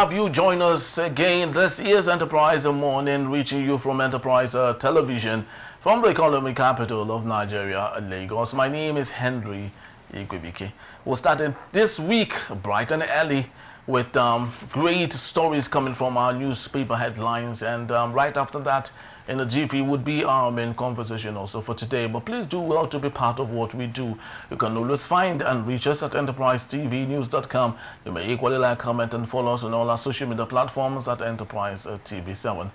have you join us again. This is Enterprise Morning, reaching you from Enterprise Television from the economic capital of Nigeria, Lagos. My name is Henry Igwebike. We're starting this week bright and early with great stories coming from our newspaper headlines, and right after that in the jiffy would be our main conversation also for today. But please do well to be part of what we do. You can always find and reach us at enterprisetvnews.com. You may equally like, comment and follow us on all our social media platforms at Enterprise TV7.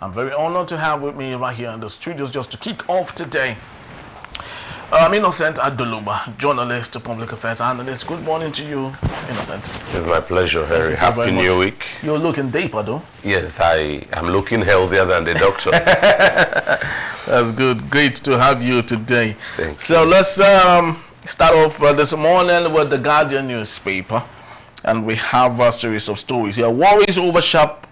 I'm very honored to have with me right here in the studios just to kick off today Innocent Adoluba, journalist, public affairs analyst. Good morning to you, Innocent. It's my pleasure, Harry. Happy New Week. You're looking deeper, though. Yes, I am looking healthier than the doctor. That's good. Great to have you today. Thank you. So let's start off this morning with the Guardian newspaper. And we have a series of stories here. Worries over sharp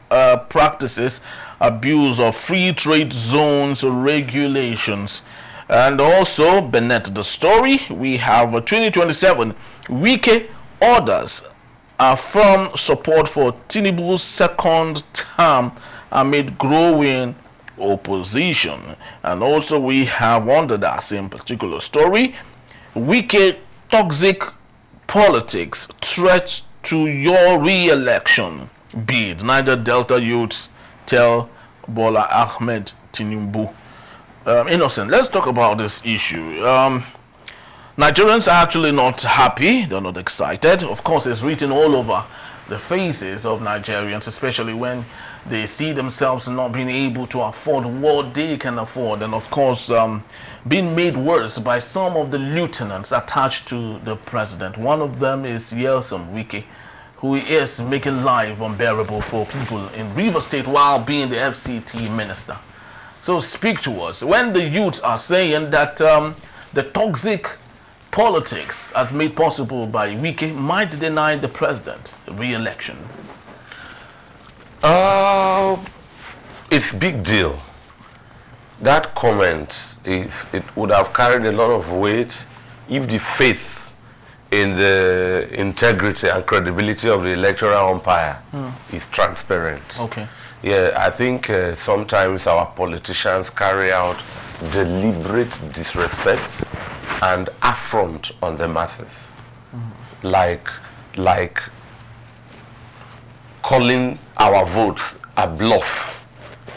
practices, abuse of free trade zones regulations. And also, Bennett, the story, we have 2027 Wike orders firm support for Tinubu's second term amid growing opposition. And also, we have under that same particular story, Wike toxic politics threat to your re-election bid. Niger Delta youths tell Bola Ahmed Tinubu. Innocent, let's talk about this issue. Nigerians are actually not happy. They're not excited. Of course, it's written all over the faces of Nigerians, especially when they see themselves not being able to afford what they can afford. And of course, being made worse by some of the lieutenants attached to the president. One of them is Nyesom Wike, who is making life unbearable for people in Rivers State while being the FCT minister. So speak to us. When the youths are saying that the toxic politics as made possible by Wike might deny the president re-election. It's big deal. That comment it would have carried a lot of weight if the faith in the integrity and credibility of the electoral umpire is transparent. Okay. Yeah, I think sometimes our politicians carry out deliberate disrespect and affront on the masses, like calling our votes a bluff.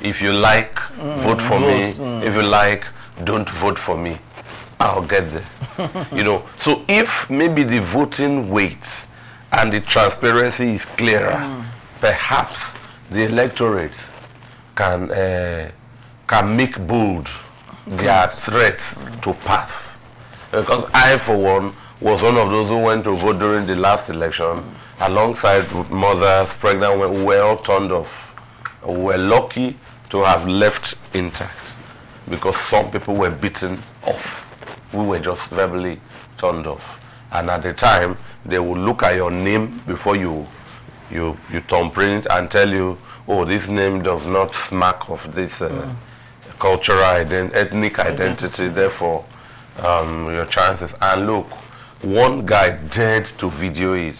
If you like, vote for me. If you like, don't vote for me. I'll get there. You know. So if maybe the voting weight and the transparency is clearer, perhaps the electorate can make bold their threat to pass. Because I, for one, was one of those who went to vote during the last election, alongside mothers, pregnant women, who were all turned off. We were lucky to have left intact, because some people were beaten off. We were just verbally turned off. And at the time, they would look at your name before you thumbprint and tell you, oh, this name does not smack of this cultural ethnic identity, therefore your chances. And look, one guy dared to video it.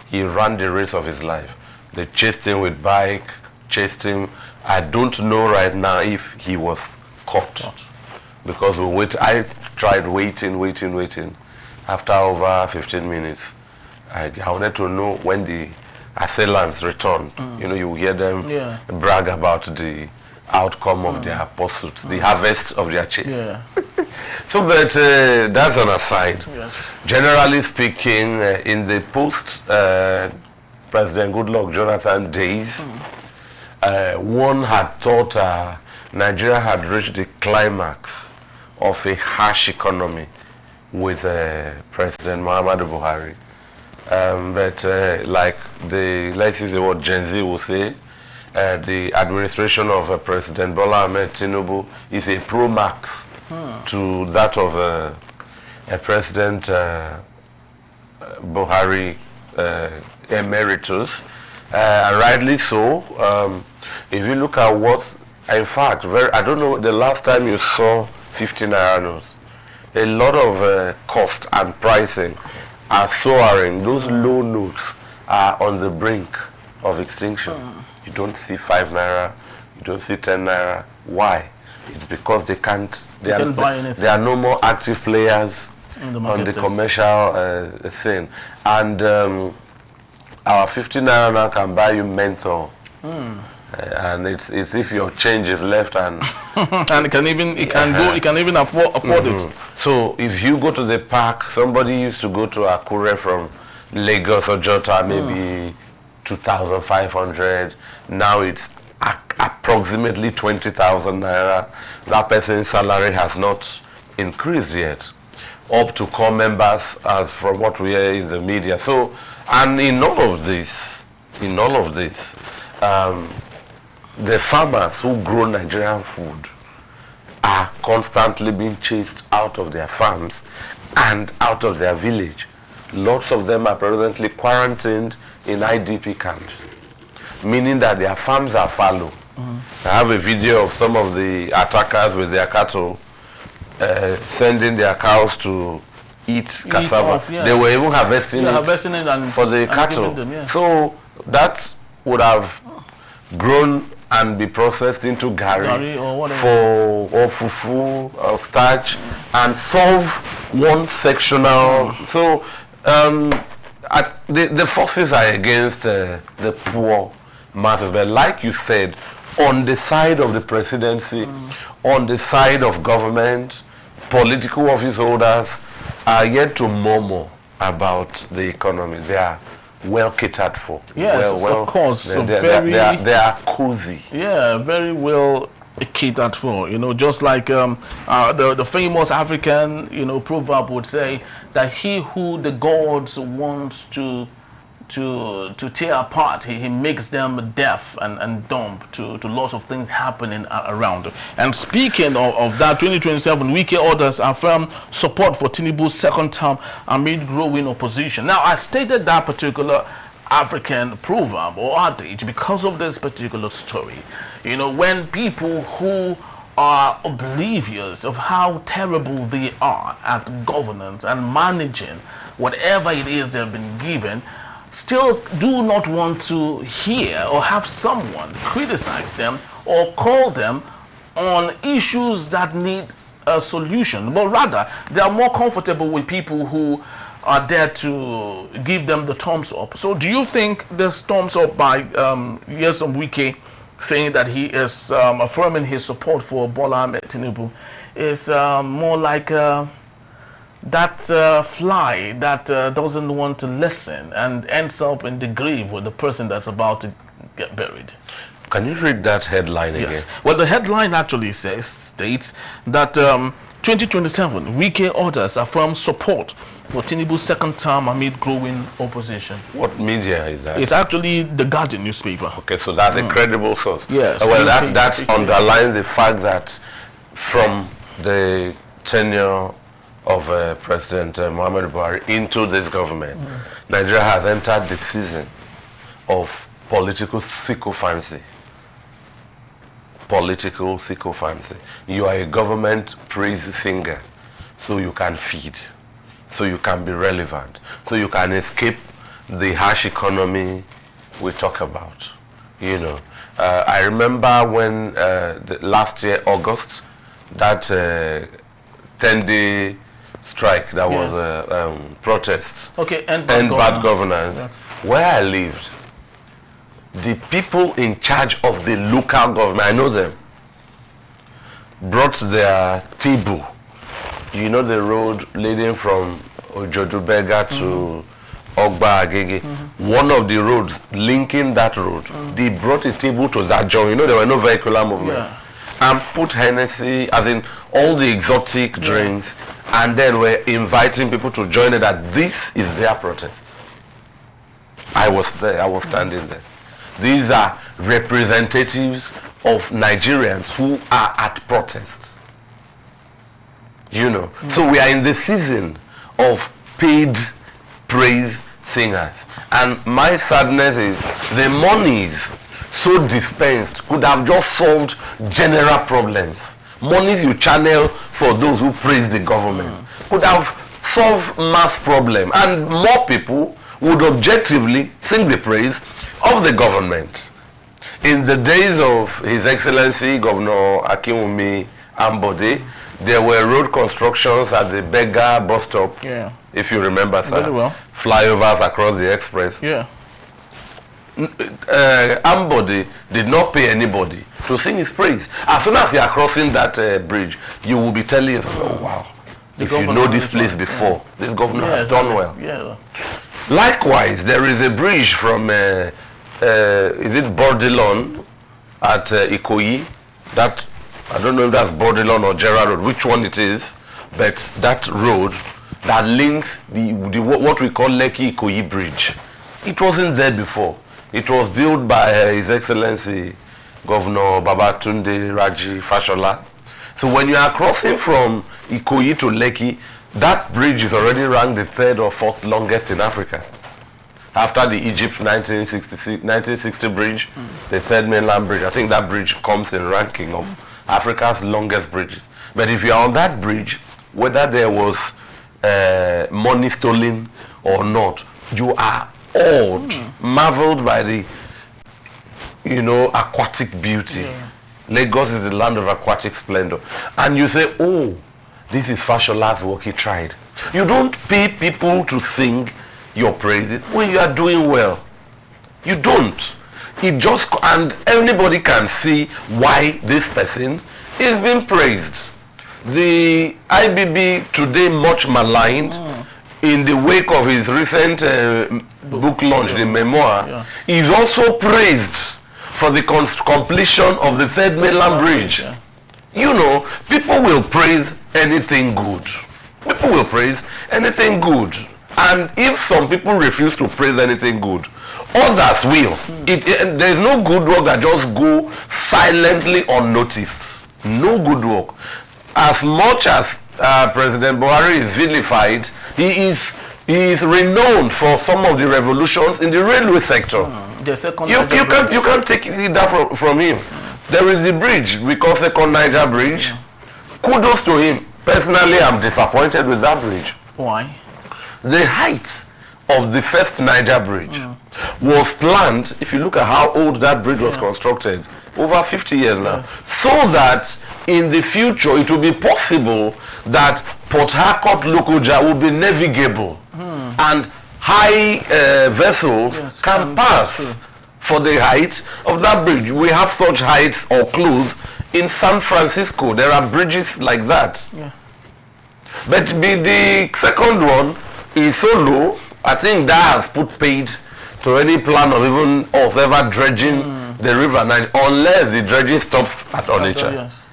He ran the race of his life. They chased him with bike, chased him. I don't know right now if he was caught. Because I tried waiting. After over 15 minutes, I wanted to know when the assailants returned. You know, you hear them brag about the outcome of their pursuit, the harvest of their chase. Yeah. So, but that's an aside. Yes. Generally speaking, in the post-President Goodluck Jonathan days, one had thought Nigeria had reached the climax of a harsh economy with President Muhammadu Buhari. But like let's use the word Gen Z will say, the administration of President Bola Ahmed Tinubu is a pro max to that of President Buhari emeritus, and rightly so. If you look at what, in fact, I don't know the last time you saw 50 naira notes. A lot of cost and pricing are soaring. Those low notes are on the brink of extinction. You don't see 5 naira, you don't see 10 naira. Why? It's because they can't. There are no more active players on the commercial scene, and our 50 naira now can buy you menthol. And it's if your change is left and and it can even afford it. So if you go to the park, somebody used to go to Akure from Lagos or Jota, maybe 2,500. Now it's approximately 20,000 naira. That person's salary has not increased yet, up to core members, as from what we hear in the media. So, and in all of this, the farmers who grow Nigerian food are constantly being chased out of their farms and out of their village. Lots of them are presently quarantined in IDP camps, meaning that their farms are fallow. I have a video of some of the attackers with their cattle sending their cows to eat cassava. They were even harvesting it for the cattle. So that would have grown and be processed into gari or fufu or starch and solve one sectional. So the forces are against the poor masses, but like you said, on the side of the presidency, on the side of government, political office holders are yet to murmur about the economy. They are well catered for. Yes, of course. They are cozy. Yeah, very well catered for. You know, just like the famous African, proverb would say that he who the gods wants to tear apart, he makes them deaf and dumb to lots of things happening around. And speaking of that, 2027, Wike orders affirm support for Tinubu's second term amid growing opposition. Now, I stated that particular African proverb or adage because of this particular story. You know, when people who are oblivious of how terrible they are at governance and managing whatever it is they've been given, still do not want to hear or have someone criticize them or call them on issues that need a solution, but rather they are more comfortable with people who are there to give them the thumbs up. So do you think this thumbs up by Nyesom Wike saying that he is affirming his support for Bola Ahmed Tinubu is more like that fly that doesn't want to listen and ends up in the grave with the person that's about to get buried? Can you read that headline again? Yes. Well, the headline actually states that 2027, Wike orders affirm support for Tinubu's second term amid growing opposition. What media is that? It's actually the Guardian newspaper. Okay, so that's a credible source. Yes. Well, that underlines the fact that from the tenure of President Muhammad Buhari into this government, Nigeria has entered the season of political sycophancy. Political sycophancy. You are a government praise singer, so you can feed, so you can be relevant, so you can escape the harsh economy we talk about. You know, I remember when last year, August, that 10-day strike that was protests, end bad governance. Yeah. Where I lived, the people in charge of the local government, I know them, brought their table. You know the road leading from Ojodubega to Ogba Agege. One of the roads linking that road, they brought a table to that joint. You know there were no vehicular movement. Yeah. And put Hennessy, as in all the exotic drinks, and then we're inviting people to join it, that this is their protest. I was there, I was standing there. These are representatives of Nigerians who are at protest. You know, so we are in the season of paid praise singers. And my sadness is the monies so dispensed could have just solved general problems. Monies you channel for those who praise the government could have solved mass problem, and more people would objectively sing the praise of the government. In the days of His Excellency Governor Akinwumi Ambode, there were road constructions at the Beggar bus stop, if you remember, sir. Very well. Flyovers across the express. Yeah. Ambode did not pay anybody to sing his praise. As soon as you are crossing that bridge, you will be telling yourself, oh wow, if you know this place before, this governor has done well. Yeah. Likewise, there is a bridge from, is it Bordelon at Ikoyi? That, I don't know if that's Bordelon or Gerard Road, which one it is, but that road that links the what we call Lekki Ikoyi Bridge. It wasn't there before. It was built by His Excellency Governor Babatunde Raji Fashola. So when you are crossing from Ikoyi to Lekki, that bridge is already ranked the 3rd or 4th longest in Africa. After the Egypt 1960 bridge, the 3rd mainland bridge, I think that bridge comes in ranking of Africa's longest bridges. But if you are on that bridge, whether there was money stolen or not, you are awed, marveled by the, aquatic beauty. Yeah. Lagos is the land of aquatic splendor. And you say, oh, this is Fashola's work, he tried. You don't pay people to sing your praises when you are doing well. You don't. And anybody can see why this person is being praised. The IBB today much maligned in the wake of his recent book launch, the memoir, is also praised for the completion of the 3rd mainland bridge. People will praise anything good. People will praise anything good. And if some people refuse to praise anything good, others will. There is no good work that just go silently unnoticed. No good work. As much as President Buhari is vilified, he is renowned for some of the revolutions in the railway sector. You can't take that from him. There is the bridge we call Second Niger Bridge. Kudos to him. Personally, I'm disappointed with that bridge. Why? The height of the first Niger Bridge was planned, if you look at how old that bridge was constructed, over 50 years now, so that in the future it will be possible that Port Harcourt Lokoja will be navigable and high vessels can pass for the height of that bridge. We have such heights or clues in San Francisco. There are bridges like that. But the second one is so low, I think that has put paid to any plan of even us ever dredging the river Niger, unless the dredging stops at Onitsha.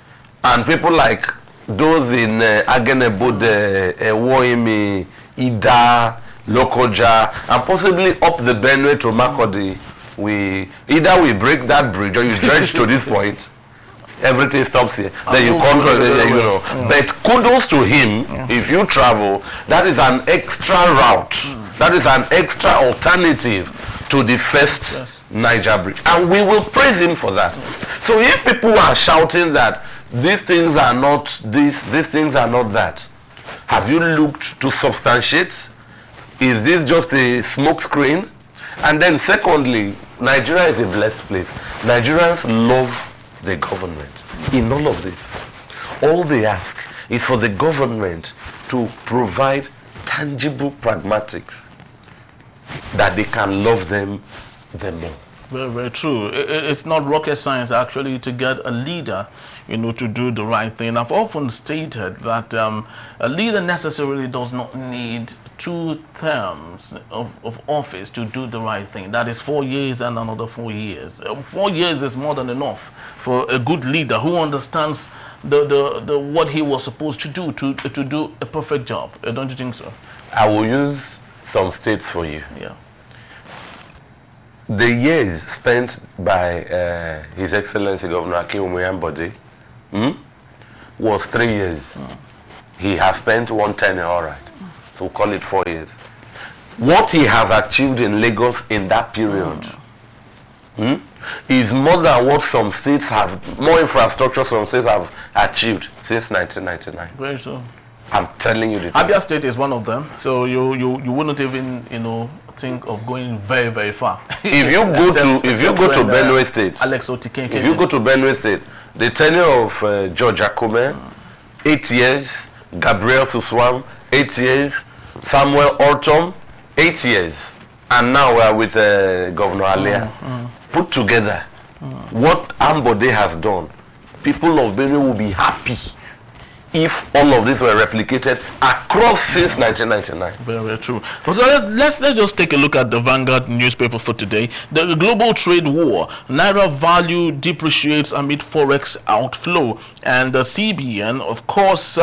And people like those in Agenebode, Ewoimi, Ida, Lokoja, and possibly up the Benue to Makurdi, either we break that bridge or you dredge to this point, everything stops here. Then you control, But kudos to him, if you travel, that is an extra route. That is an extra alternative to the first Niger Bridge. And we will praise him for that. So if people are shouting that these things are not this, these things are not that, have you looked to substantiate? Is this just a smoke screen? And then secondly, Nigeria is a blessed place. Nigerians love the government in all of this. All they ask is for the government to provide tangible pragmatics that they can love them the more. Very, very true. It's not rocket science actually to get a leader, to do the right thing. I've often stated that a leader necessarily does not need 2 terms of office to do the right thing. That is 4 years and another 4 years. 4 years is more than enough for a good leader who understands the what he was supposed to do to do a perfect job. Don't you think so? I will use some states for you. Yeah. The years spent by His Excellency Governor Akinwumi Ambode was 3 years. He has spent 1 tenure, all right. So we'll call it 4 years. What he has achieved in Lagos in that period is more than what some states have, more infrastructure some states have achieved since 1999. Very so. I'm telling you the truth. Abia State is one of them. So you wouldn't even, think of going very, very far. If you go to Benue State, Alex Otiken, if you go to Benue State, the tenure of George Akume, 8 years, Gabriel Suswam, 8 years, Samuel Ortom, 8 years, and now we are with Governor Alia. Put together what Ambode has done, people of Benue will be happy if all of this were replicated across since 1999. Very, very true. So let's just take a look at the Vanguard newspaper for today. The global trade war. Naira value depreciates amid forex outflow, and the CBN, of course,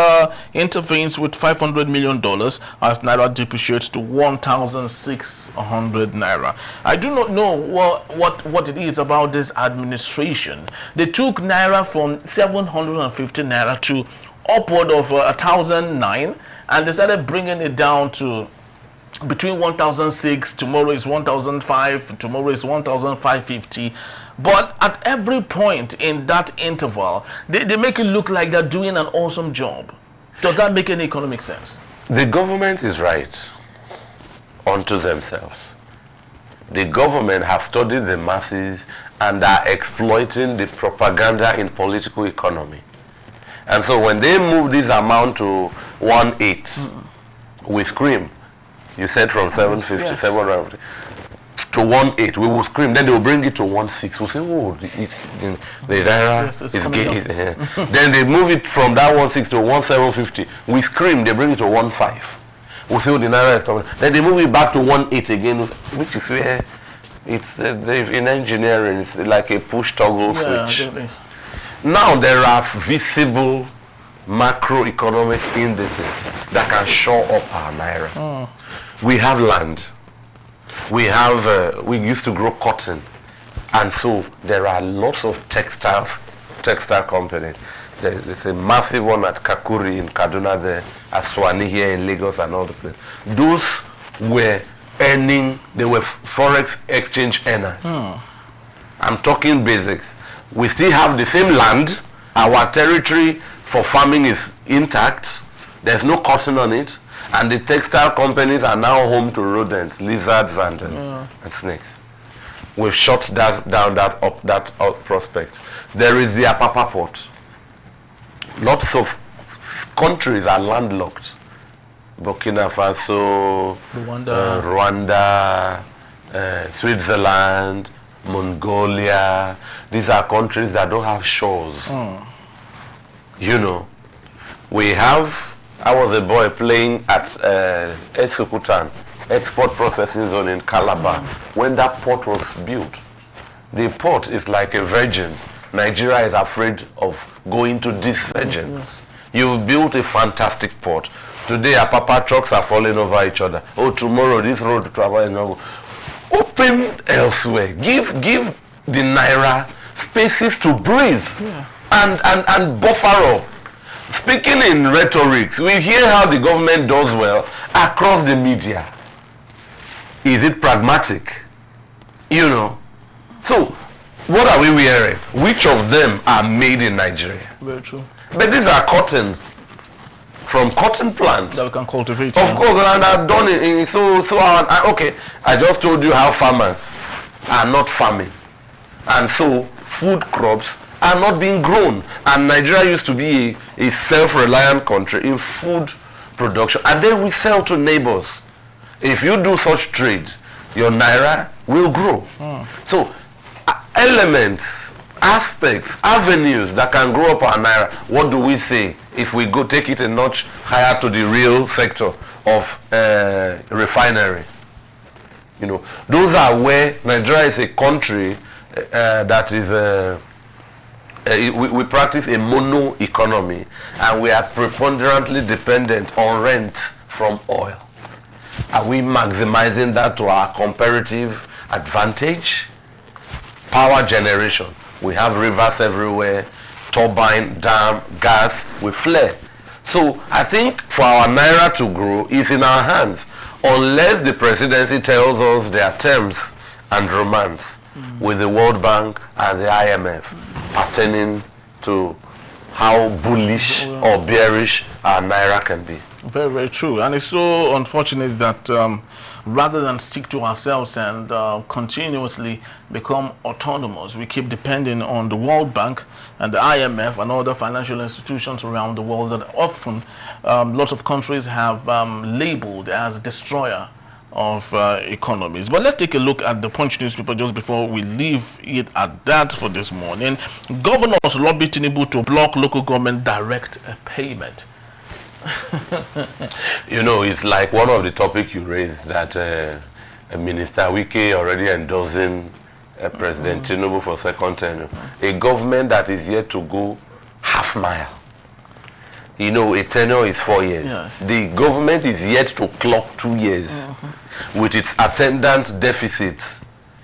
intervenes with $500 million as Naira depreciates to 1,600 Naira. I do not know what it is about this administration. They took Naira from 750 Naira to upward of 1,009, and they started bringing it down to between 1,006. Tomorrow is 1,005. Tomorrow is 1,550. But at every point in that interval, they make it look like they're doing an awesome job. Does that make any economic sense? The government is right unto themselves. The government have studied the masses and are exploiting the propaganda in political economy. And so when they move this amount to 1.8, we scream. You said from 750, yes. 750 to 1.8, we will scream. Then they will bring it to 1.6. We'll say, oh, the Naira is gay. Then they move it from that 1.6 to 1.750. We scream. They bring it to 1.5. We'll say, oh, the Naira is coming. Then they move it back to 1.8 again, which is where it's in engineering. It's like a push toggle switch. Now there are visible macroeconomic indices that can show up our Naira. We have land. We used to grow cotton. And so there are lots of textile companies. There's a massive one at Kakuri in Kaduna, there, Aswani here in Lagos and all the places. Those were earning, they were forex exchange earners. I'm talking basics. We still have the same land. Our territory for farming is intact. There's no cotton on it. And the textile companies are now home to rodents, lizards, and snakes. We've shut down that prospect. There is the Apapa port. Lots of countries are landlocked. Burkina Faso, Rwanda, Switzerland, Mongolia. These are countries that don't have shores. You know, I was a boy playing at Esukutan, export processing zone in Calabar, when that port was built. The port is like a virgin. Nigeria is afraid of going to this virgin. Yes. You've built a fantastic port. Today, Apapa trucks are falling over each other. Oh, tomorrow this road travel. Open elsewhere. Give the Naira spaces to breathe and buffer up. Speaking in rhetorics, we hear how the government does well across the media. Is it pragmatic? You know. So, what are we wearing? Which of them are made in Nigeria? Very true. But these are cotton from cotton plants that we can cultivate. Of course, and I've done it. Okay, I just told you how farmers are not farming, and so food crops are not being grown. And Nigeria used to be a self-reliant country in food production, and then we sell to neighbors. If you do such trade, your Naira will grow. So, elements, aspects, avenues that can grow up our Naira. What do we say if we go take it a notch higher to the real sector of refinery? You know, those are where Nigeria is a country that is we practice a mono economy, and we are preponderantly dependent on rent from oil. Are we maximizing that to our comparative advantage? Power generation. We have rivers everywhere, turbine, dam, gas, we flare. So I think for our Naira to grow is in our hands, unless the presidency tells us their terms and romance with the World Bank and the IMF pertaining to how bullish or bearish our Naira can be. Very, very true. And it's so unfortunate that rather than stick to ourselves and continuously become autonomous, we keep depending on the World Bank and the IMF and other financial institutions around the world that often lots of countries have labeled as destroyer of economies. But let's take a look at the Punch newspaper just before we leave it at that for this morning. Governors lobby Tinubu to block local government direct payment. You know, it's like one of the topics you raised that Minister Wike already endorsing President Tinubu for second term. A government that is yet to go half mile. You know, a tenure is 4 years. Yes. The government is yet to clock 2 years with its attendant deficits.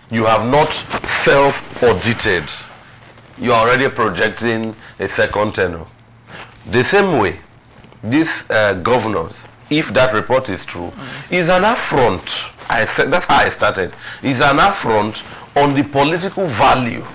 You have not self-audited. You are already projecting a second tenure. The same way, these governors, if that report is true, is an affront. I said that's how I started. Is an affront on the political value,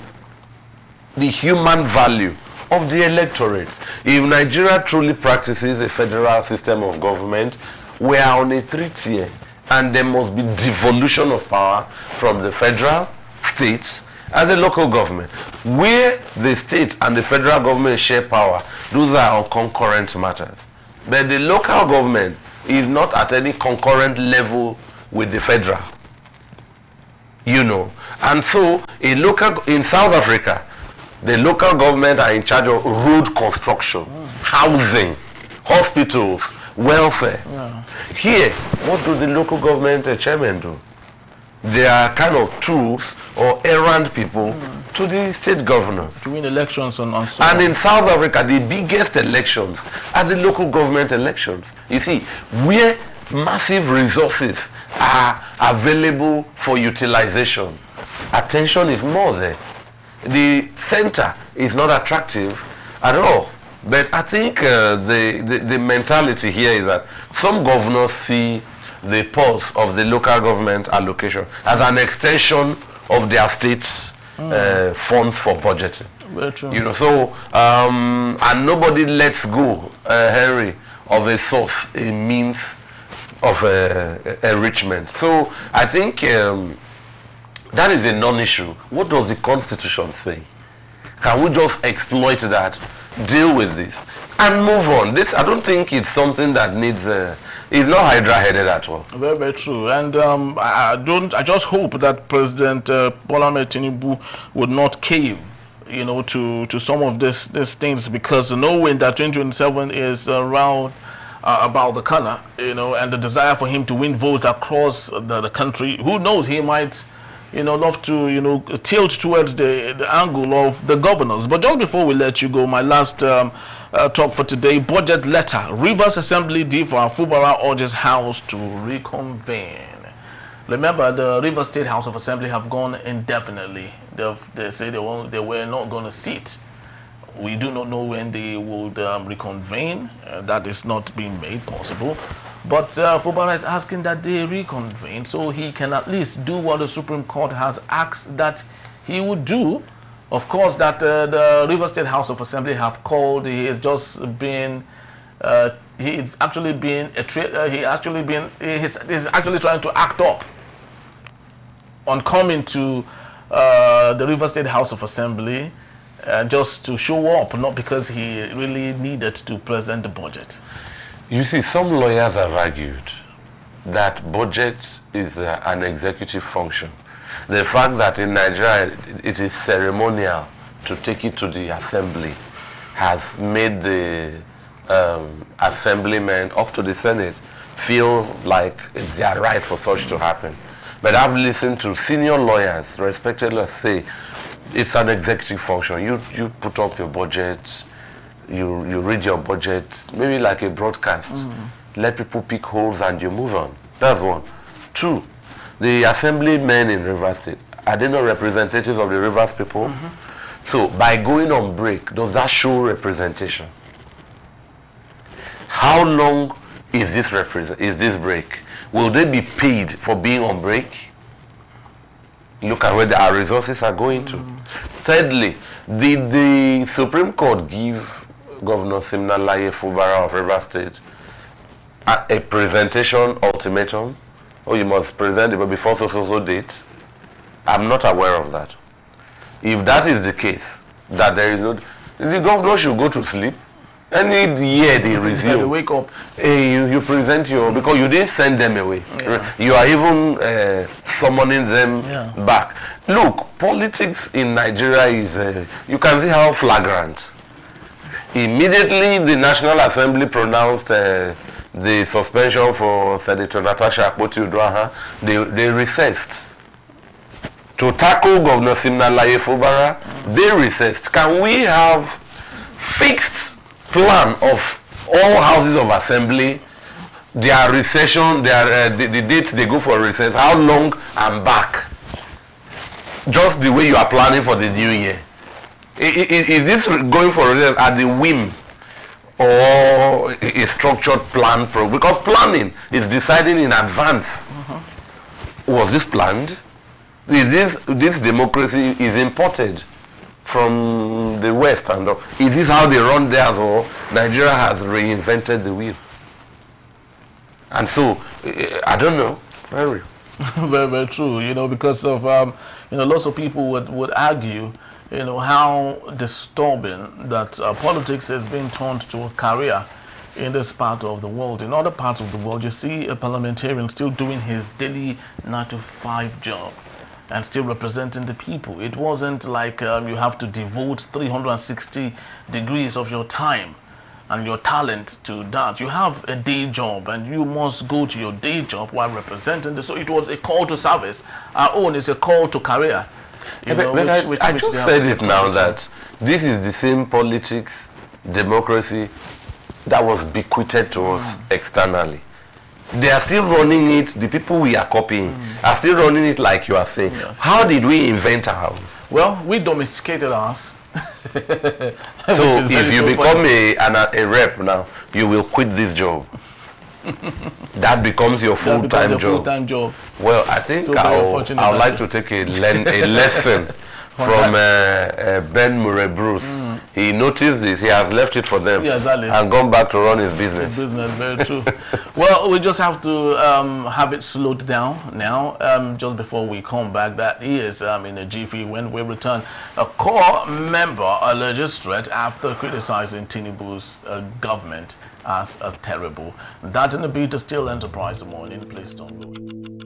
the human value of the electorate. If Nigeria truly practices a federal system of government, we are on a 3-tier, and there must be devolution of power from the federal, states, and the local government. Where the state and the federal government share power, those are on concurrent matters. But the local government is not at any concurrent level with the federal. You know. And so in South Africa, the local government are in charge of road construction, housing, hospitals, welfare. Yeah. Here, what do the local government chairmen do? They are kind of tools or errand people to the state governors. To win elections on and in South Africa, the biggest elections are the local government elections. You see, where massive resources are available for utilization, attention is more there. The center is not attractive at all. But I think the mentality here is that some governors see the pulse of the local government allocation as an extension of their state's funds for budgeting. Very true. You know, so and nobody lets go, Henry, of a source, a means of enrichment. So I think that is a non-issue. What does the Constitution say? Can we just exploit that, deal with this, and move on? This, I don't think it's something that needs. It's not Hydra-headed at all. Very, very true. And I just hope that President Bola Ahmed Tinubu would not cave, you know, to some of these things, because knowing that 2027 is around about the corner, you know, and the desire for him to win votes across the country, who knows, he might, you know, love to, you know, tilt towards the angle of the governors. But just before we let you go, my last talk for today, budget letter. Rivers Assembly Diva Fubara urges House to reconvene. Remember, the Rivers State House of Assembly have gone indefinitely. They say they were not going to sit. We do not know when they will reconvene. That is not being made possible. But Fubara is asking that they reconvene so he can at least do what the Supreme Court has asked that he would do. Of course, that the River State House of Assembly have called. He is just being. He's actually trying to act up on coming to the River State House of Assembly just to show up, not because he really needed to present the budget. You see, some lawyers have argued that budget is an executive function. The fact that in Nigeria it is ceremonial to take it to the assembly has made the assemblymen up to the Senate feel like it's their right for such to happen. But I've listened to senior lawyers, respected lawyers, say it's an executive function. You put up your budget, you read your budget, maybe like a broadcast. Let people pick holes and you move on. That's one. Two, the assemblymen in Rivers State, are they not representatives of the Rivers people? So by going on break, does that show representation? How long is this break? Will they be paid for being on break? Look at where our resources are going to. Thirdly, did the Supreme Court give Governor Siminalayi Fubara of Rivers State a presentation ultimatum, or you must present it before so date. I'm not aware of that. If that is the case, that there is no, the governor should go to sleep. Any year they resume. They wake up. You present your, because you didn't send them away. Yeah. You are even summoning them back. Look, politics in Nigeria is, you can see how flagrant. Immediately the National Assembly pronounced the suspension for Senator Natasha Akpoti-Uduaghan, they recessed. To tackle Governor Siminalayi Fubara, they recessed. Can we have fixed plan of all houses of assembly, their recession, their the date they go for recess, how long and back? Just the way you are planning for the new year. Is this going for recess at the whim or a structured plan? Because planning is deciding in advance. Was this planned? Is this democracy is imported from the West, and is this how they run theirs, or Nigeria has reinvented the wheel? And so, I don't know. Very, very true. You know, because of lots of people would argue, how disturbing that politics has been turned to a career in this part of the world. In other parts of the world, you see a parliamentarian still doing his daily 9-to-5 job and still representing the people. It wasn't like you have to devote 360 degrees of your time and your talent to that. You have a day job and you must go to your day job while representing this. So it was a call to service. Our own is a call to career. I just said it now that this is the same politics, democracy that was bequeathed to us externally. They are still running it, the people we are copying are still running it like you are saying. Yes. How did we invent our own? Well, we domesticated ours. So if you become a rep now, you will quit this job. That becomes your full-time job. Well, I think So I would like to take a lesson from Ben Murray Bruce. He noticed this, he has left it for them and gone back to run his business. Very true. Well, we just have to have it slowed down now, just before we come back. That is in a jiffy when we return. A core member alleges threat after criticizing Tinubu's government as terrible. That in a bit, Still Enterprise the morning. Please don't go.